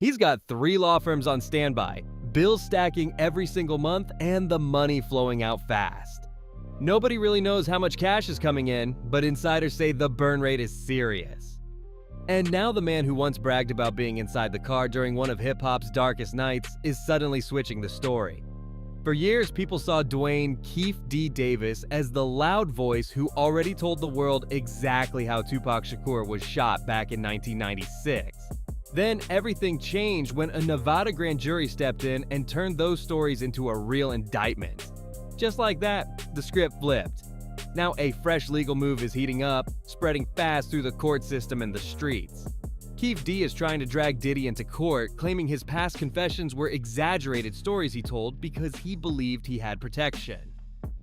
He's got 3 law firms on standby, bills stacking every single month, and the money flowing out fast. Nobody really knows how much cash is coming in, but insiders say the burn rate is serious. And now the man who once bragged about being inside the car during one of hip-hop's darkest nights is suddenly switching the story. For years, people saw Dwayne "Keefe D. Davis" as the loud voice who already told the world exactly how Tupac Shakur was shot back in 1996. Then everything changed when a Nevada grand jury stepped in and turned those stories into a real indictment. Just like that, the script flipped. Now a fresh legal move is heating up, spreading fast through the court system and the streets. Keefe D is trying to drag Diddy into court, claiming his past confessions were exaggerated stories he told because he believed he had protection.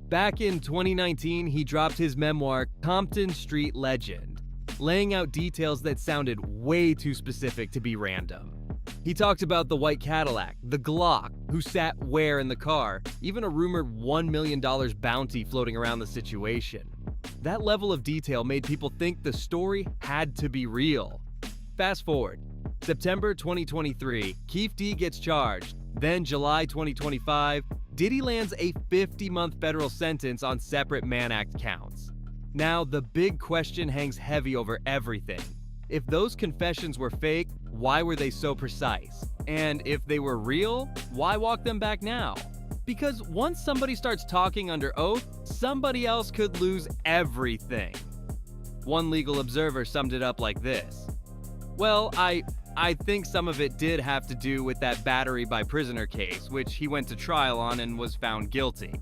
Back in 2019, he dropped his memoir, Compton Street Legend, laying out details that sounded way too specific to be random. He talked about the white Cadillac, the Glock, who sat where in the car, even a rumored $1 million bounty floating around the situation. That level of detail made people think the story had to be real. Fast forward, September 2023, Keefe D gets charged. Then July 2025, Diddy lands a 50-month federal sentence on separate Mann Act counts. Now, the big question hangs heavy over everything. If those confessions were fake, why were they so precise? And if they were real, why walk them back now? Because once somebody starts talking under oath, somebody else could lose everything. One legal observer summed it up like this. Well, I think some of it did have to do with that battery by prisoner case, which he went to trial on and was found guilty.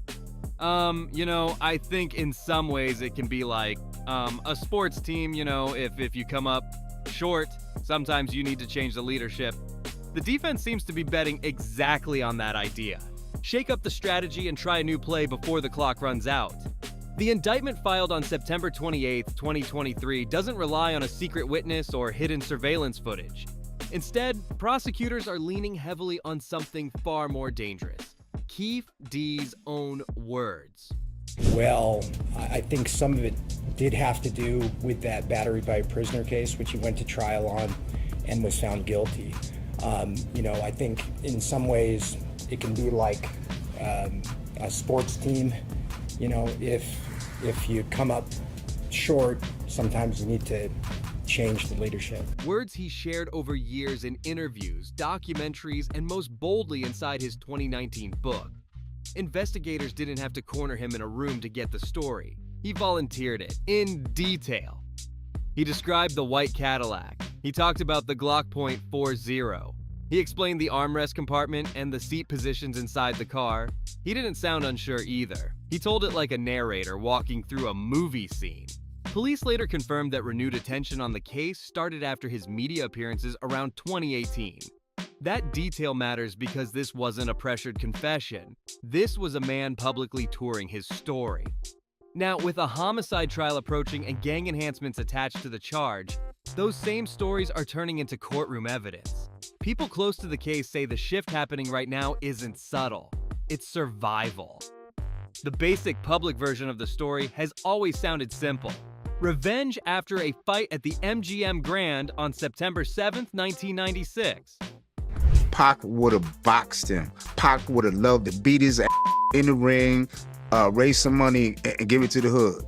I think in some ways it can be like, a sports team, if you come up short, sometimes you need to change the leadership. The defense seems to be betting exactly on that idea. Shake up the strategy and try a new play before the clock runs out. The indictment filed on September 28, 2023 doesn't rely on a secret witness or hidden surveillance footage. Instead, prosecutors are leaning heavily on something far more dangerous: Keefe D's own words. Well, I think some of it did have to do with that battery by prisoner case, which he went to trial on and was found guilty. I think in some ways it can be like a sports team. If you come up short, sometimes you need to change the leadership. Words he shared over years in interviews, documentaries, and most boldly inside his 2019 book. Investigators didn't have to corner him in a room to get the story. He volunteered it, in detail. He described the white Cadillac. He talked about the Glock .40. He explained the armrest compartment and the seat positions inside the car. He didn't sound unsure either. He told it like a narrator walking through a movie scene. Police later confirmed that renewed attention on the case started after his media appearances around 2018. That detail matters because this wasn't a pressured confession. This was a man publicly touring his story. Now, with a homicide trial approaching and gang enhancements attached to the charge, those same stories are turning into courtroom evidence. People close to the case say the shift happening right now isn't subtle. It's survival. The basic public version of the story has always sounded simple. Revenge after a fight at the MGM Grand on September 7th, 1996. Pac would have boxed him. Pac would have loved to beat his ass in the ring, raise some money, and give it to the hood.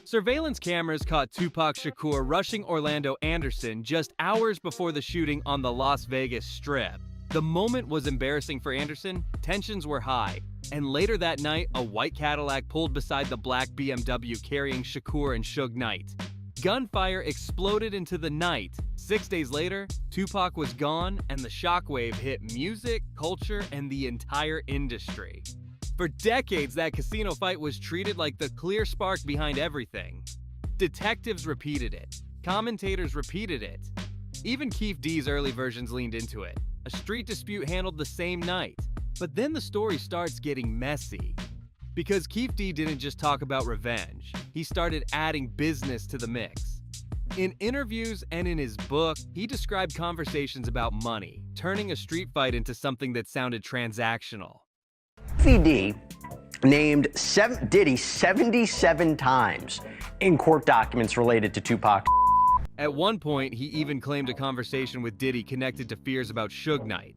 Surveillance cameras caught Tupac Shakur rushing Orlando Anderson just hours before the shooting on the Las Vegas Strip. The moment was embarrassing for Anderson, tensions were high, and later that night, a white Cadillac pulled beside the black BMW carrying Shakur and Suge Knight. Gunfire exploded into the night. 6 days later, Tupac was gone, and the shockwave hit music, culture, and the entire industry. For decades, that casino fight was treated like the clear spark behind everything. Detectives repeated it. Commentators repeated it. Even Keefe D's early versions leaned into it. A street dispute handled the same night. But then the story starts getting messy. Because Keefe D didn't just talk about revenge. He started adding business to the mix. In interviews and in his book, he described conversations about money, turning a street fight into something that sounded transactional. D named Diddy 77 times in court documents related to Tupac. At one point, he even claimed a conversation with Diddy connected to fears about Suge Knight.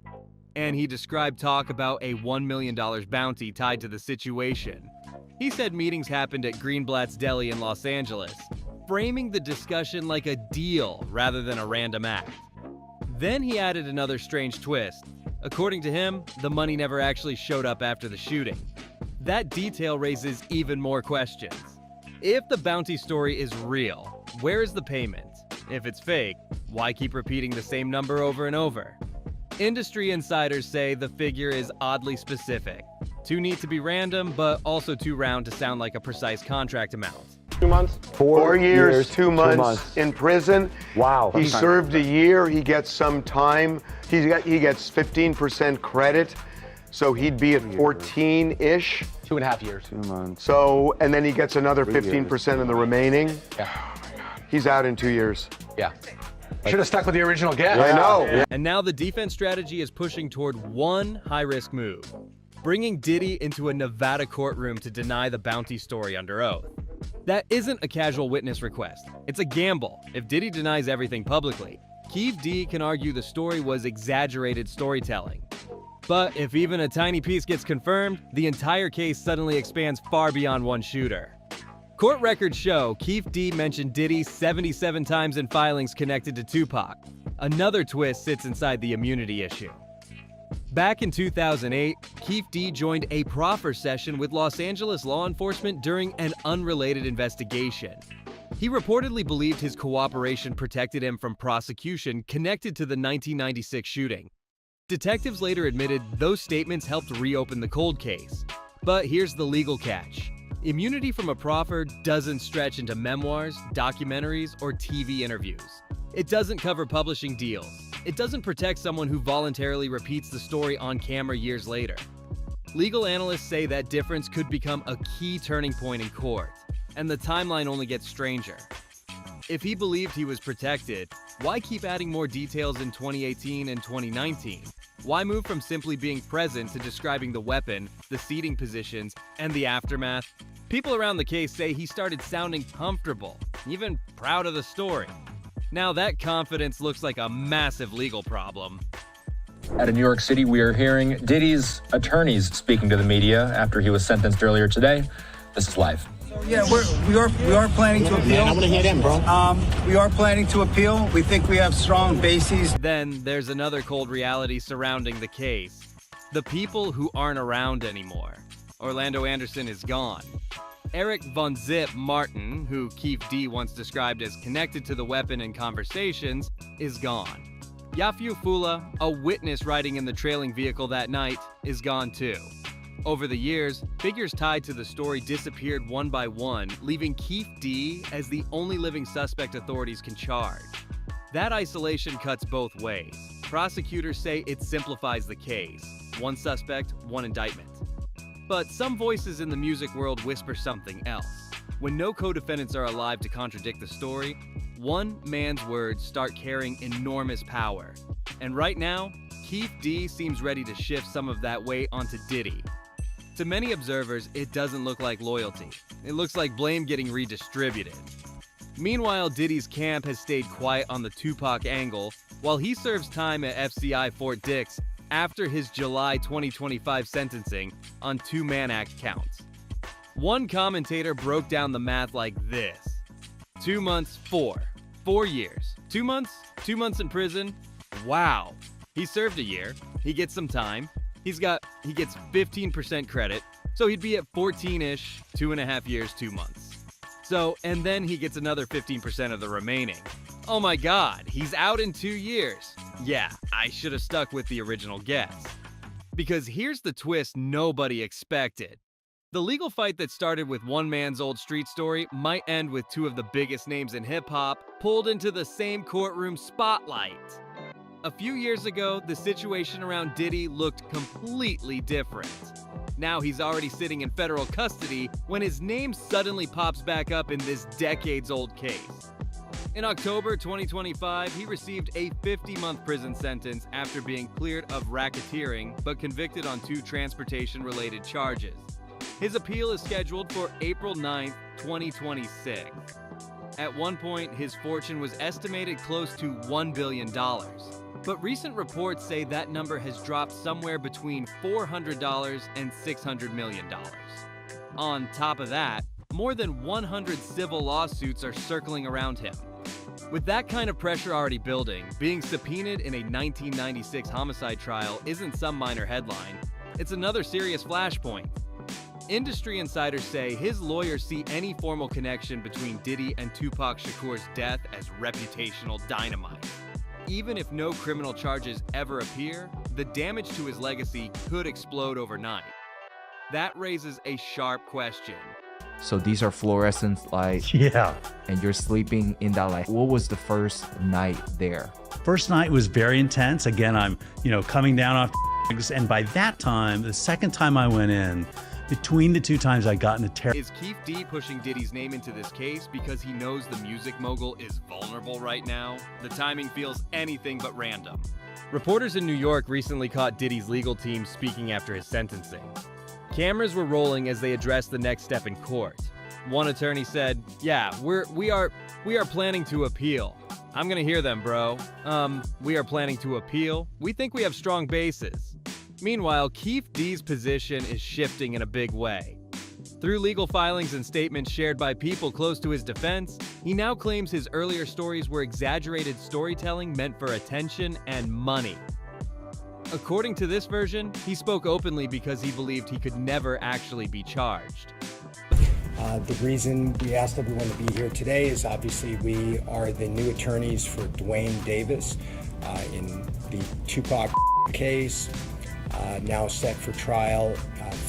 And he described talk about a $1 million bounty tied to the situation. He said meetings happened at Greenblatt's Deli in Los Angeles, framing the discussion like a deal rather than a random act. Then he added another strange twist. According to him, the money never actually showed up after the shooting. That detail raises even more questions. If the bounty story is real, where is the payment? If it's fake, why keep repeating the same number over and over? Industry insiders say the figure is oddly specific. Too neat to be random, but also too round to sound like a precise contract amount. 2 months? 4 years, 2 months, 2 months in prison. Wow. He served a year. He gets some time. He gets 15% credit, so he'd be at 14-ish. 2.5 years. 2 months. So, and then he gets another 15% in the remaining. Yeah. He's out in 2 years. Yeah. Should have stuck with the original guess. I know. Yeah. And now the defense strategy is pushing toward one high-risk move, bringing Diddy into a Nevada courtroom to deny the bounty story under oath. That isn't a casual witness request. It's a gamble. If Diddy denies everything publicly, Keefe D can argue the story was exaggerated storytelling. But if even a tiny piece gets confirmed, the entire case suddenly expands far beyond one shooter. Court records show Keefe D mentioned Diddy 77 times in filings connected to Tupac. Another twist sits inside the immunity issue. Back in 2008, Keefe D joined a proffer session with Los Angeles law enforcement during an unrelated investigation. He reportedly believed his cooperation protected him from prosecution connected to the 1996 shooting. Detectives later admitted those statements helped reopen the cold case. But here's the legal catch. Immunity from a proffer doesn't stretch into memoirs, documentaries, or TV interviews. It doesn't cover publishing deals. It doesn't protect someone who voluntarily repeats the story on camera years later. Legal analysts say that difference could become a key turning point in court, and the timeline only gets stranger. If he believed he was protected, why keep adding more details in 2018 and 2019? Why move from simply being present to describing the weapon, the seating positions, and the aftermath? People around the case say he started sounding comfortable, even proud of the story. Now that confidence looks like a massive legal problem. Out of New York City, we are hearing Diddy's attorneys speaking to the media after he was sentenced earlier today. This is live. Yeah, we are planning to appeal. I want to hear them, bro. We are planning to appeal. We think we have strong bases. Then there's another cold reality surrounding the case. The people who aren't around anymore. Orlando Anderson is gone. Eric Von Zip Martin, who Keefe D once described as connected to the weapon in conversations, is gone. Yafiu Fula, a witness riding in the trailing vehicle that night, is gone too. Over the years, figures tied to the story disappeared one by one, leaving Keefe D as the only living suspect authorities can charge. That isolation cuts both ways. Prosecutors say it simplifies the case. One suspect, one indictment. But some voices in the music world whisper something else. When no co-defendants are alive to contradict the story, one man's words start carrying enormous power. And right now, Keefe D seems ready to shift some of that weight onto Diddy. To many observers, it doesn't look like loyalty. It looks like blame getting redistributed. Meanwhile, Diddy's camp has stayed quiet on the Tupac angle while he serves time at FCI Fort Dix after his July 2025 sentencing on 2 Mann Act counts. One commentator broke down the math like this. 2 months, 4. 4 years. 2 months? 2 months in prison? Wow. He served a year. He gets some time. He gets 15% credit, so he'd be at 14-ish, 2.5 years, 2 months. So, and then he gets another 15% of the remaining. Oh my god, he's out in 2 years. Yeah, I should have stuck with the original guess. Because here's the twist nobody expected. The legal fight that started with one man's old street story might end with 2 of the biggest names in hip-hop pulled into the same courtroom spotlight. A few years ago, the situation around Diddy looked completely different. Now he's already sitting in federal custody when his name suddenly pops back up in this decades-old case. In October 2025, he received a 50-month prison sentence after being cleared of racketeering but convicted on 2 transportation-related charges. His appeal is scheduled for April 9th, 2026. At one point, his fortune was estimated close to $1 billion. But recent reports say that number has dropped somewhere between $400 and $600 million. On top of that, more than 100 civil lawsuits are circling around him. With that kind of pressure already building, being subpoenaed in a 1996 homicide trial isn't some minor headline. It's another serious flashpoint. Industry insiders say his lawyers see any formal connection between Diddy and Tupac Shakur's death as reputational dynamite. Even if no criminal charges ever appear, the damage to his legacy could explode overnight. That raises a sharp question. So these are fluorescent lights. Yeah. And you're sleeping in that light. What was the first night there? First night was very intense. Again, I'm, coming down off drugs, and by that time, the second time I went in, between the two times I got into terror. Is Keefe D pushing Diddy's name into this case because he knows the music mogul is vulnerable right now? The timing feels anything but random. Reporters in New York recently caught Diddy's legal team speaking after his sentencing. Cameras were rolling as they addressed the next step in court. One attorney said, "Yeah, we are planning to appeal." I'm gonna hear them, bro. We are planning to appeal. We think we have strong bases. Meanwhile, Keefe D's position is shifting in a big way. Through legal filings and statements shared by people close to his defense, he now claims his earlier stories were exaggerated storytelling meant for attention and money. According to this version, he spoke openly because he believed he could never actually be charged. The reason we asked everyone to be here today is obviously we are the new attorneys for Dwayne Davis in the Tupac case, now set for trial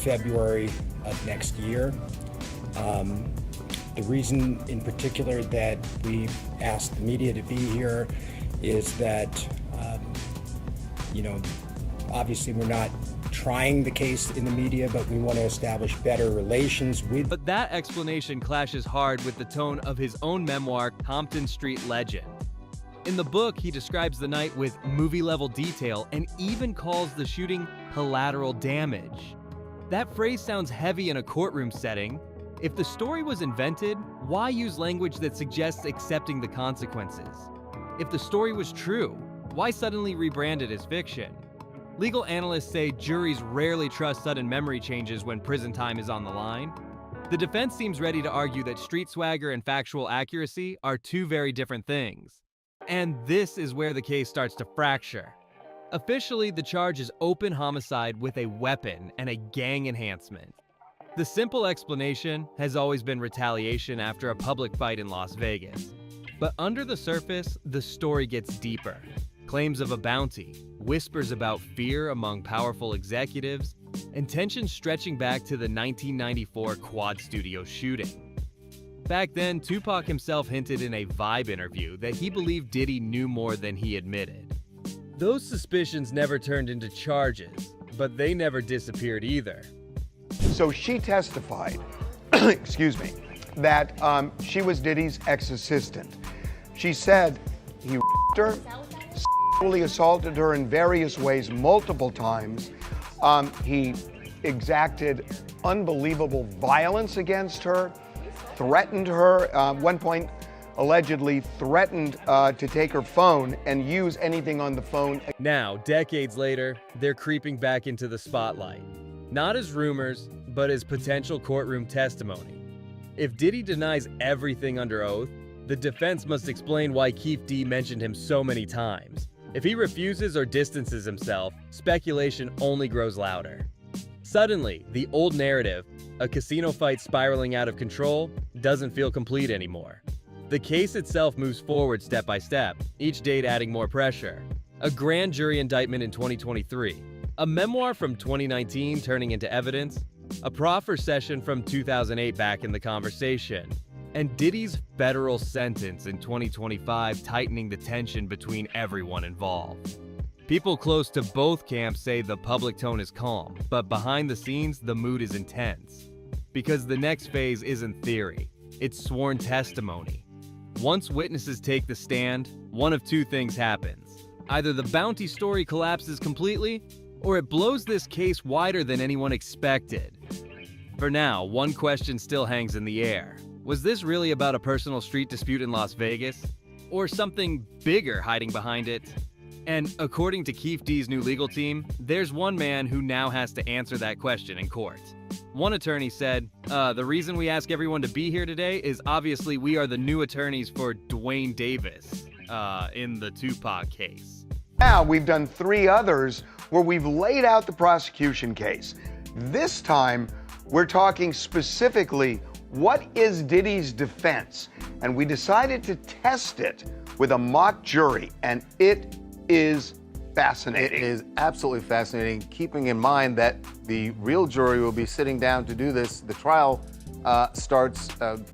February of next year. The reason in particular that we asked the media to be here is that, obviously we're not trying the case in the media, but we want to establish better relations with. But that explanation clashes hard with the tone of his own memoir, Compton Street Legend. In the book, he describes the night with movie-level detail and even calls the shooting collateral damage. That phrase sounds heavy in a courtroom setting. If the story was invented, why use language that suggests accepting the consequences? If the story was true, why suddenly rebrand it as fiction? Legal analysts say juries rarely trust sudden memory changes when prison time is on the line. The defense seems ready to argue that street swagger and factual accuracy are two very different things. And this is where the case starts to fracture. Officially, the charge is open homicide with a weapon and a gang enhancement. The simple explanation has always been retaliation after a public fight in Las Vegas. But under the surface, the story gets deeper. Claims of a bounty, whispers about fear among powerful executives, and tensions stretching back to the 1994 Quad Studio shooting. Back then, Tupac himself hinted in a Vibe interview that he believed Diddy knew more than he admitted. Those suspicions never turned into charges, but they never disappeared either. So she testified, excuse me, that she was Diddy's ex-assistant. She said he her, sexually assaulted her in various ways multiple times. He exacted unbelievable violence against her, threatened her, one point allegedly threatened to take her phone and use anything on the phone. Now, decades later, they're creeping back into the spotlight. Not as rumors, but as potential courtroom testimony. If Diddy denies everything under oath, the defense must explain why Keefe D mentioned him so many times. If he refuses or distances himself, speculation only grows louder. Suddenly, the old narrative, a casino fight spiraling out of control, doesn't feel complete anymore. The case itself moves forward step by step, each date adding more pressure. A grand jury indictment in 2023, a memoir from 2019 turning into evidence, a proffer session from 2008 back in the conversation, and Diddy's federal sentence in 2025 tightening the tension between everyone involved. People close to both camps say the public tone is calm, but behind the scenes, the mood is intense. Because the next phase isn't theory, it's sworn testimony. Once witnesses take the stand, one of two things happens. Either the bounty story collapses completely, or it blows this case wider than anyone expected. For now, one question still hangs in the air. Was this really about a personal street dispute in Las Vegas? Or something bigger hiding behind it? And according to Keefe D's new legal team, there's one man who now has to answer that question in court. One attorney said, the reason we ask everyone to be here today is obviously we are the new attorneys for Dwayne Davis in the Tupac case. Now we've done 3 others where we've laid out the prosecution case. This time, we're talking specifically, what is Diddy's defense? And we decided to test it with a mock jury, and it is fascinating. It is absolutely fascinating, keeping in mind that the real jury will be sitting down to do this. The trial starts...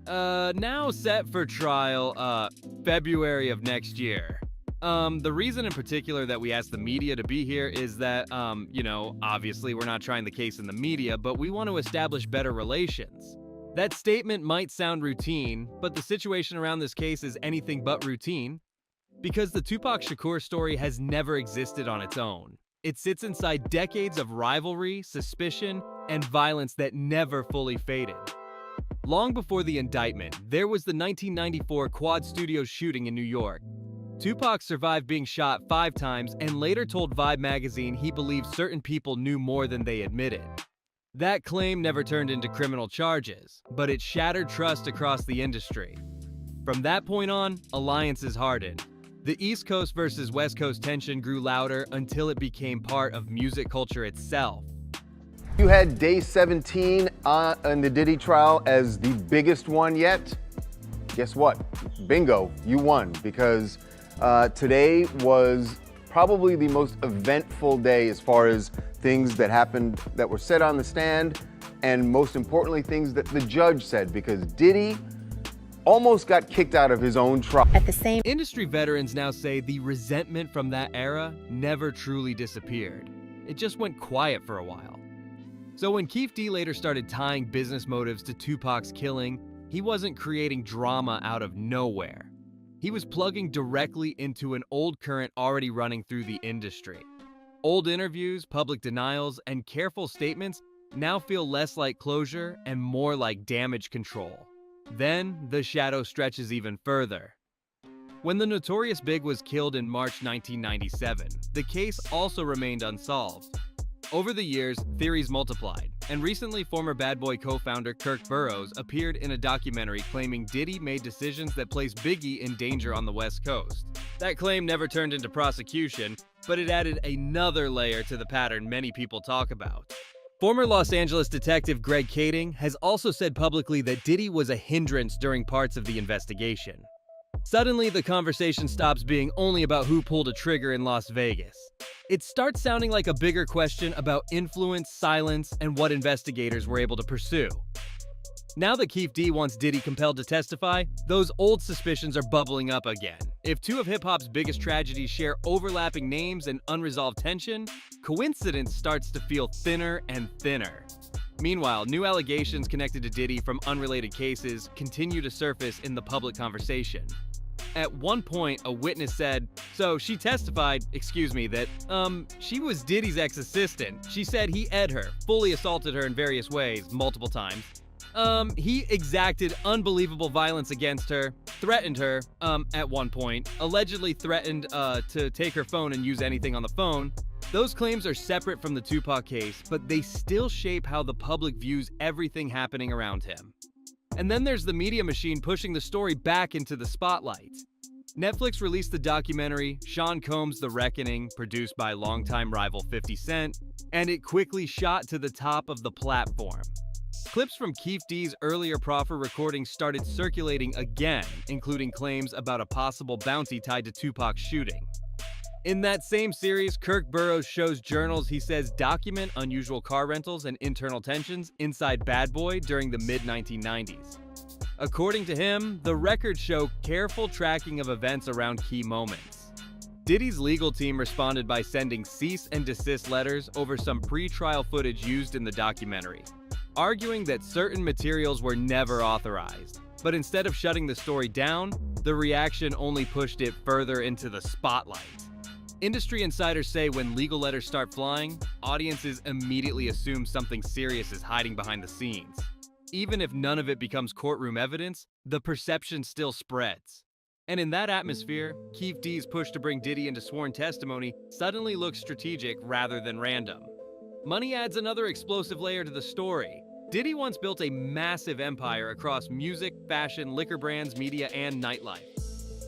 now set for trial, February of next year. The reason in particular that we asked the media to be here is that, obviously we're not trying the case in the media, but we want to establish better relations. That statement might sound routine, but the situation around this case is anything but routine, because the Tupac Shakur story has never existed on its own. It sits inside decades of rivalry, suspicion, and violence that never fully faded. Long before the indictment, there was the 1994 Quad Studios shooting in New York. Tupac survived being shot 5 times and later told Vibe magazine he believed certain people knew more than they admitted. That claim never turned into criminal charges, but it shattered trust across the industry. From that point on, alliances hardened. The East Coast versus West Coast tension grew louder until it became part of music culture itself. You had day 17 on the Diddy trial as the biggest one yet. Guess what? Bingo, you won, because today was probably the most eventful day as far as things that happened that were said on the stand, and most importantly, things that the judge said, because Diddy almost got kicked out of his own trial. At the same industry veterans now say the resentment from that era never truly disappeared. It just went quiet for a while. So when Keefe D later started tying business motives to Tupac's killing, he wasn't creating drama out of nowhere. He was plugging directly into an old current already running through the industry. Old interviews, public denials, and careful statements now feel less like closure and more like damage control. Then, the shadow stretches even further. When the Notorious Big was killed in March 1997, the case also remained unsolved. Over the years, theories multiplied, and recently former Bad Boy co-founder Kirk Burrows appeared in a documentary claiming Diddy made decisions that placed Biggie in danger on the West Coast. That claim never turned into prosecution, but it added another layer to the pattern many people talk about. Former Los Angeles detective Greg Kading has also said publicly that Diddy was a hindrance during parts of the investigation. Suddenly, the conversation stops being only about who pulled a trigger in Las Vegas. It starts sounding like a bigger question about influence, silence, and what investigators were able to pursue. Now that Keefe D wants Diddy compelled to testify, those old suspicions are bubbling up again. If 2 of hip-hop's biggest tragedies share overlapping names and unresolved tension, coincidence starts to feel thinner and thinner. Meanwhile, new allegations connected to Diddy from unrelated cases continue to surface in the public conversation. At one point, a witness said, so she testified, that, she was Diddy's ex-assistant. She said he ed her, fully assaulted her in various ways, multiple times. He exacted unbelievable violence against her, threatened her, at one point, allegedly threatened, to take her phone and use anything on the phone. Those claims are separate from the Tupac case, but they still shape how the public views everything happening around him. And then there's the media machine pushing the story back into the spotlight. Netflix released the documentary Sean Combs' The Reckoning, produced by longtime rival 50 Cent, and it quickly shot to the top of the platform. Clips from Keefe D's earlier proffer recordings started circulating again, including claims about a possible bounty tied to Tupac's shooting. In that same series, Kirk Burrows shows journals he says document unusual car rentals and internal tensions inside Bad Boy during the mid-1990s. According to him, the records show careful tracking of events around key moments. Diddy's legal team responded by sending cease and desist letters over some pre-trial footage used in the documentary, arguing that certain materials were never authorized. But instead of shutting the story down, the reaction only pushed it further into the spotlight. Industry insiders say when legal letters start flying, audiences immediately assume something serious is hiding behind the scenes. Even if none of it becomes courtroom evidence, the perception still spreads. And in that atmosphere, Keefe D's push to bring Diddy into sworn testimony suddenly looks strategic rather than random. Money adds another explosive layer to the story. Diddy once built a massive empire across music, fashion, liquor brands, media, and nightlife.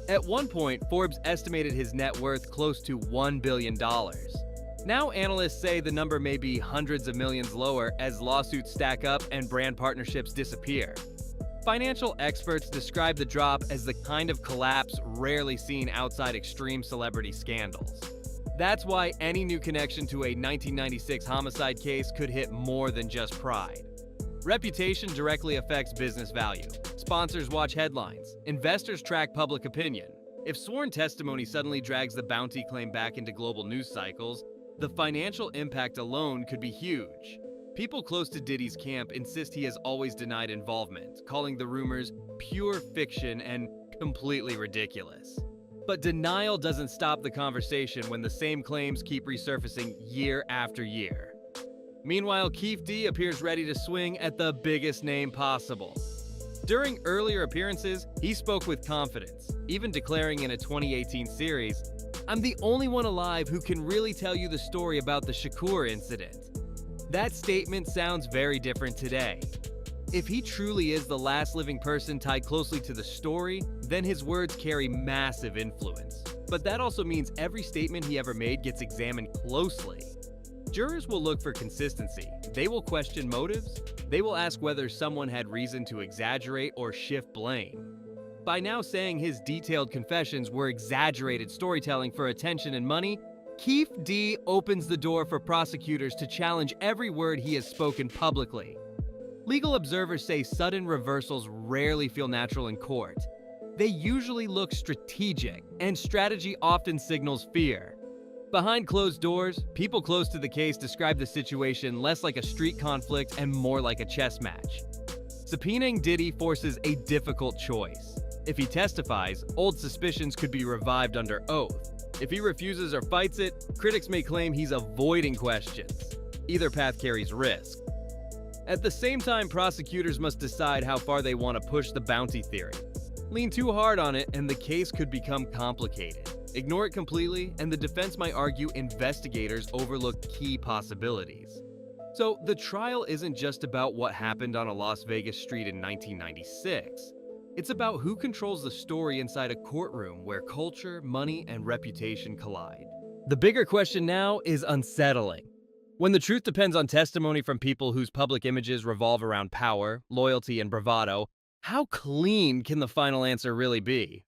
At one point, Forbes estimated his net worth close to $1 billion. Now analysts say the number may be hundreds of millions lower as lawsuits stack up and brand partnerships disappear. Financial experts describe the drop as the kind of collapse rarely seen outside extreme celebrity scandals. That's why any new connection to a 1996 homicide case could hit more than just pride. Reputation directly affects business value. Sponsors watch headlines. Investors track public opinion. If sworn testimony suddenly drags the bounty claim back into global news cycles, the financial impact alone could be huge. People close to Diddy's camp insist he has always denied involvement, calling the rumors pure fiction and completely ridiculous. But denial doesn't stop the conversation when the same claims keep resurfacing year after year. Meanwhile, Keefe D appears ready to swing at the biggest name possible. During earlier appearances, he spoke with confidence, even declaring in a 2018 series, "I'm the only one alive who can really tell you the story about the Shakur incident." That statement sounds very different today. If he truly is the last living person tied closely to the story, then his words carry massive influence. But that also means every statement he ever made gets examined closely. Jurors will look for consistency. They will question motives. They will ask whether someone had reason to exaggerate or shift blame. By now saying his detailed confessions were exaggerated storytelling for attention and money, Keefe D opens the door for prosecutors to challenge every word he has spoken publicly. Legal observers say sudden reversals rarely feel natural in court. They usually look strategic, and strategy often signals fear. Behind closed doors, people close to the case describe the situation less like a street conflict and more like a chess match. Subpoenaing Diddy forces a difficult choice. If he testifies, old suspicions could be revived under oath. If he refuses or fights it, critics may claim he's avoiding questions. Either path carries risk. At the same time, prosecutors must decide how far they want to push the bounty theory. Lean too hard on it, and the case could become complicated. Ignore it completely, and the defense might argue investigators overlooked key possibilities. So, the trial isn't just about what happened on a Las Vegas street in 1996. It's about who controls the story inside a courtroom where culture, money, and reputation collide. The bigger question now is unsettling. When the truth depends on testimony from people whose public images revolve around power, loyalty, and bravado, how clean can the final answer really be?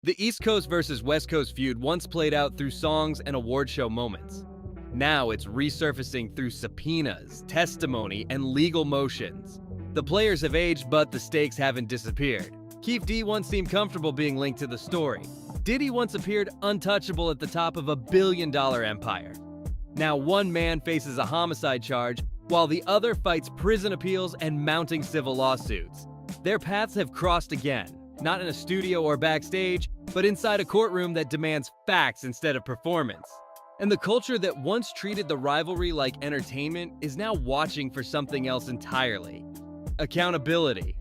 The East Coast versus West Coast feud once played out through songs and award show moments. Now it's resurfacing through subpoenas, testimony, and legal motions. The players have aged, but the stakes haven't disappeared. Keefe D once seemed comfortable being linked to the story. Diddy once appeared untouchable at the top of $1 billion empire. Now one man faces a homicide charge, while the other fights prison appeals and mounting civil lawsuits. Their paths have crossed again, not in a studio or backstage, but inside a courtroom that demands facts instead of performance. And the culture that once treated the rivalry like entertainment is now watching for something else entirely: accountability.